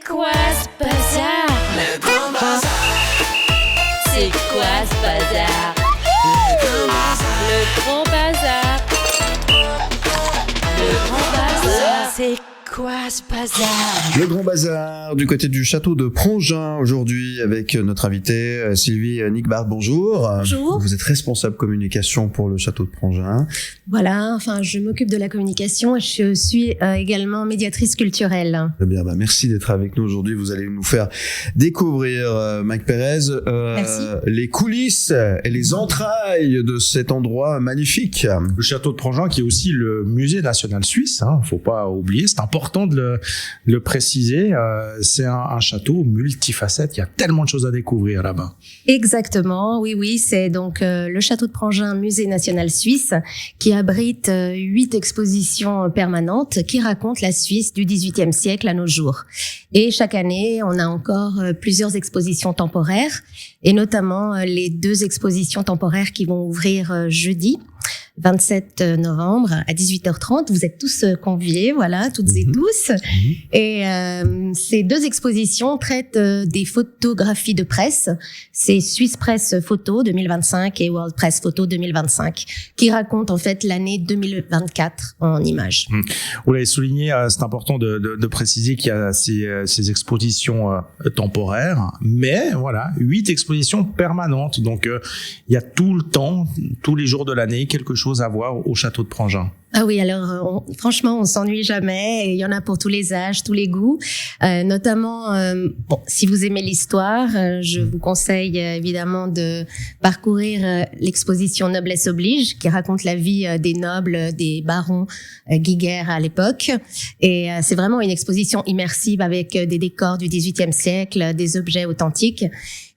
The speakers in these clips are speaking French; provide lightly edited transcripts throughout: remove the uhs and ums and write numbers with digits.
quoi ce bazar? Le grand bazar. C'est quoi ce bazar? Le grand bazar. Le grand bazar. C'est quoi ce bazar? Le grand bazar du côté du château de Prangin aujourd'hui avec notre invitée Sylvie Nickbart. Bonjour. Bonjour. Vous êtes responsable communication pour le château de Prangin. Voilà, enfin je m'occupe de la communication et je suis également médiatrice culturelle. Eh bien, merci d'être avec nous aujourd'hui. Vous allez nous faire découvrir, Mike Pérez, les coulisses et les entrailles de cet endroit magnifique. Le château de Prangin qui est aussi le musée national suisse, faut pas oublier, c'est important de le préciser, c'est un château multifacette, il y a tellement de choses à découvrir là-bas. Exactement, oui, c'est donc le château de Prangin, musée national suisse, qui abrite 8 expositions permanentes qui racontent la Suisse du XVIIIe siècle à nos jours. Et chaque année, on a encore plusieurs expositions temporaires, et notamment les 2 expositions temporaires qui vont ouvrir jeudi, 27 novembre à 18h30. Vous êtes tous conviés, voilà, toutes et tous. Et ces 2 expositions traitent des photographies de presse. C'est Swiss Press Photo 2025 et World Press Photo 2025 qui racontent en fait l'année 2024 en images. Vous l'avez souligné, c'est important de préciser qu'il y a ces expositions temporaires, mais voilà, 8 expositions permanentes. Donc il y a tout le temps, tous les jours de l'année, quelque chose à voir au château de Prangin. Ah oui, alors franchement, on s'ennuie jamais. Et il y en a pour tous les âges, tous les goûts. Notamment, si vous aimez l'histoire, je vous conseille évidemment de parcourir l'exposition Noblesse oblige, qui raconte la vie des nobles, des barons guiguerres à l'époque. Et c'est vraiment une exposition immersive avec des décors du XVIIIe siècle, des objets authentiques.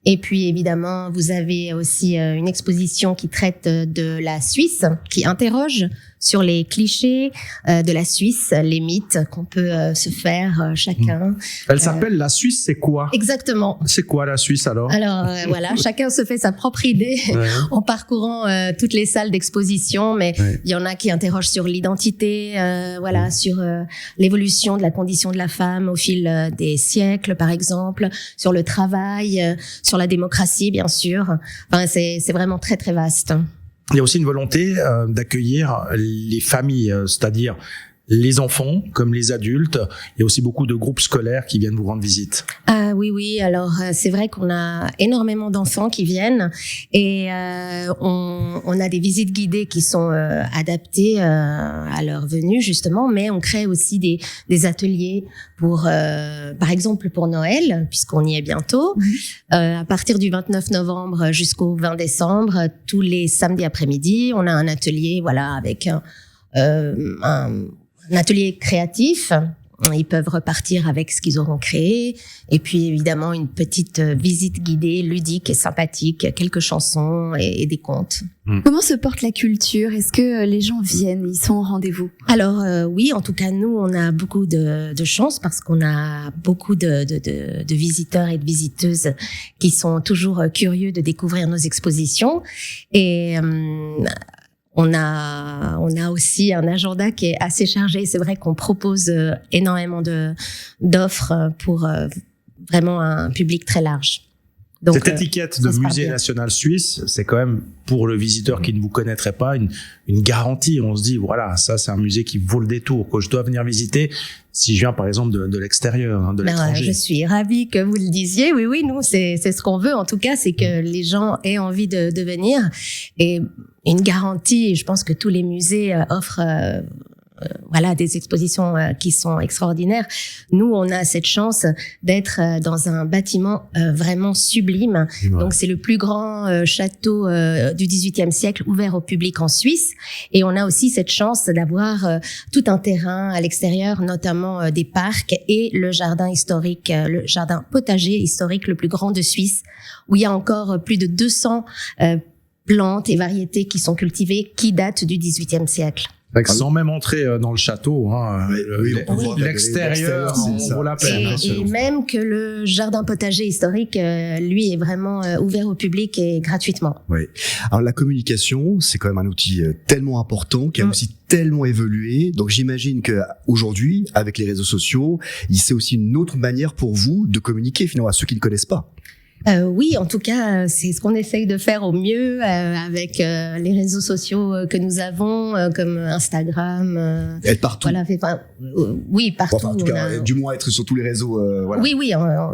Et puis évidemment, vous avez aussi une exposition qui traite de la Suisse, qui interroge sur les clichés de la Suisse, les mythes qu'on peut se faire chacun. Elle s'appelle La Suisse, c'est quoi? Exactement. C'est quoi la Suisse alors? Alors voilà, chacun se fait sa propre idée en parcourant toutes les salles d'exposition, mais il y en a qui interrogent sur l'identité, sur l'évolution de la condition de la femme au fil des siècles, par exemple, sur le travail, sur la démocratie, bien sûr. Enfin, c'est vraiment très très vaste. Il y a aussi une volonté d'accueillir les familles, c'est-à-dire les enfants comme les adultes. Il y a aussi beaucoup de groupes scolaires qui viennent vous rendre visite. Ah oui, alors c'est vrai qu'on a énormément d'enfants qui viennent et on a des visites guidées qui sont adaptées à leur venue justement, mais on crée aussi des ateliers pour par exemple pour Noël, puisqu'on y est bientôt. À partir du 29 novembre jusqu'au 20 décembre, tous les samedis après-midi, on a un atelier avec un atelier créatif. Ils peuvent repartir avec ce qu'ils auront créé. Et puis, évidemment, une petite visite guidée, ludique et sympathique, quelques chansons et des contes. Comment se porte la culture? Est-ce que les gens viennent? Ils sont au rendez-vous? Alors, oui, en tout cas, nous, on a beaucoup de chance parce qu'on a beaucoup de visiteurs et de visiteuses qui sont toujours curieux de découvrir nos expositions. Et on a aussi un agenda qui est assez chargé. C'est vrai qu'on propose énormément d'offres pour vraiment un public très large. Donc, cette étiquette de musée national suisse, c'est quand même pour le visiteur qui ne vous connaîtrait pas une garantie. On se dit voilà, ça c'est un musée qui vaut le détour, que je dois venir visiter si je viens par exemple de l'extérieur, de l'étranger. Je suis ravie que vous le disiez. Oui, nous c'est ce qu'on veut en tout cas, c'est que les gens aient envie de venir et une garantie. Je pense que tous les musées offrent des expositions qui sont extraordinaires. Nous, on a cette chance d'être dans un bâtiment vraiment sublime. Donc, c'est le plus grand château du XVIIIe siècle ouvert au public en Suisse. Et on a aussi cette chance d'avoir tout un terrain à l'extérieur, notamment des parcs et le jardin historique, le jardin potager historique le plus grand de Suisse, où il y a encore plus de 200 plantes et variétés qui sont cultivées, qui datent du XVIIIe siècle. Sans même entrer dans le château, hein, on peut voir l'extérieur, c'est on ça. vaut la peine. Et même que le jardin potager historique, lui, est vraiment ouvert au public et gratuitement. Oui. Alors la communication, c'est quand même un outil tellement important qui a aussi tellement évolué. Donc j'imagine que aujourd'hui, avec les réseaux sociaux, c'est aussi une autre manière pour vous de communiquer finalement à ceux qui ne connaissent pas. Oui, en tout cas, c'est ce qu'on essaye de faire au mieux avec les réseaux sociaux que nous avons, comme Instagram. Être partout. Voilà, oui, partout. Enfin, en tout cas, du moins être sur tous les réseaux. Voilà. Oui,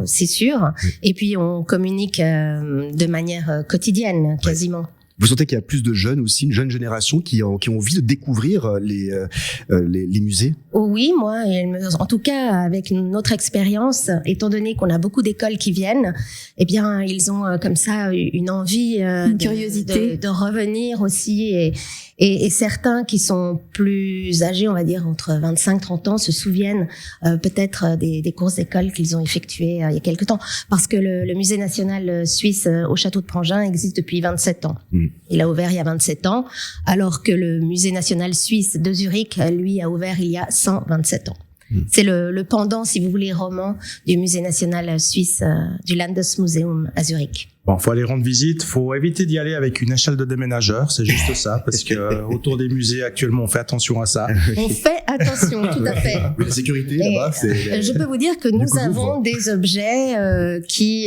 c'est sûr. Oui. Et puis on communique de manière quotidienne, quasiment. Vous sentez qu'il y a plus de jeunes aussi, une jeune génération qui ont envie de découvrir les musées? Oh oui, moi, en tout cas, avec notre expérience, étant donné qu'on a beaucoup d'écoles qui viennent, eh bien, ils ont comme ça une envie, une curiosité de revenir aussi. Et certains qui sont plus âgés, on va dire entre 25-30 ans, se souviennent peut-être des courses d'école qu'ils ont effectuées il y a quelque temps. Parce que le musée national suisse au château de Prangin existe depuis 27 ans. Il a ouvert il y a 27 ans, alors que le musée national suisse de Zurich, lui, a ouvert il y a 127 ans. C'est le pendant, si vous voulez, roman du musée national suisse du Landesmuseum à Zurich. Bon, faut aller rendre visite. Faut éviter d'y aller avec une échelle de déménageur. C'est juste ça, parce que autour des musées actuellement, on fait attention à ça. On fait attention, tout à fait. La sécurité là-bas, c'est. Je peux vous dire que nous avons des objets qui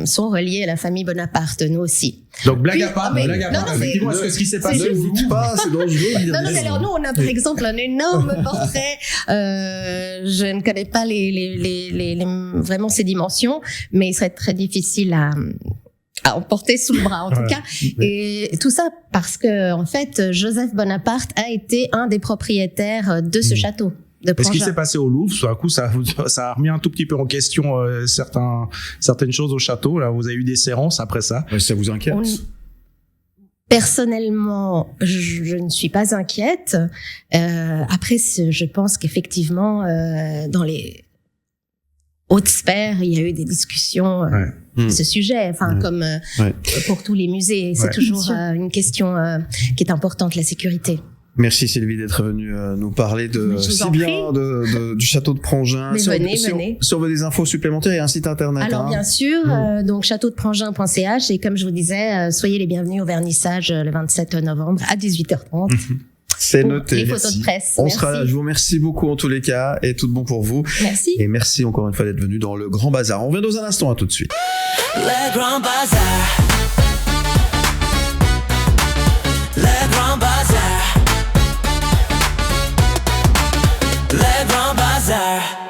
sont reliés à la famille Bonaparte, nous aussi. Donc blague Puis- à part, ah, mais- blague à non, part. non, mais- Effectivement, est-ce que ce qui s'est passé c'est au Ne Louvre- dites pas, c'est dangereux. Non, mais alors nous, on a par exemple un énorme portrait. Je ne connais pas vraiment ses dimensions, mais il serait très difficile à emporter sous le bras, en tout Ouais. cas. Et tout ça parce que, en fait, Joseph Bonaparte a été un des propriétaires de ce château de Ce qui Prangin. s'est passé au Louvre, tout à coup, ça a remis un tout petit peu en question certaines choses au château. Là, vous avez eu des séances après ça. Ça vous inquiète? Personnellement, je ne suis pas inquiète. Après, je pense qu'effectivement, dans les hautes sphères, il y a eu des discussions à ce sujet. Enfin, comme pour tous les musées, c'est toujours une question qui est importante, la sécurité. Merci Sylvie d'être venue nous parler Je vous si en bien du château de Prangin. Mais venez. Si on veut des infos supplémentaires, il y a un site internet. Alors bien sûr, donc châteaudeprangin.ch, et comme je vous disais, soyez les bienvenus au vernissage le 27 novembre à 18h30. C'est pour noté. les photos de presse. On Merci. sera là. Je vous remercie beaucoup en tous les cas et tout de bon pour vous. Merci. Et merci encore une fois d'être venu dans le Grand Bazar. On revient dans un instant, à tout de suite. Le Grand Bazar. Le Grand Bazar. Le Grand Bazar.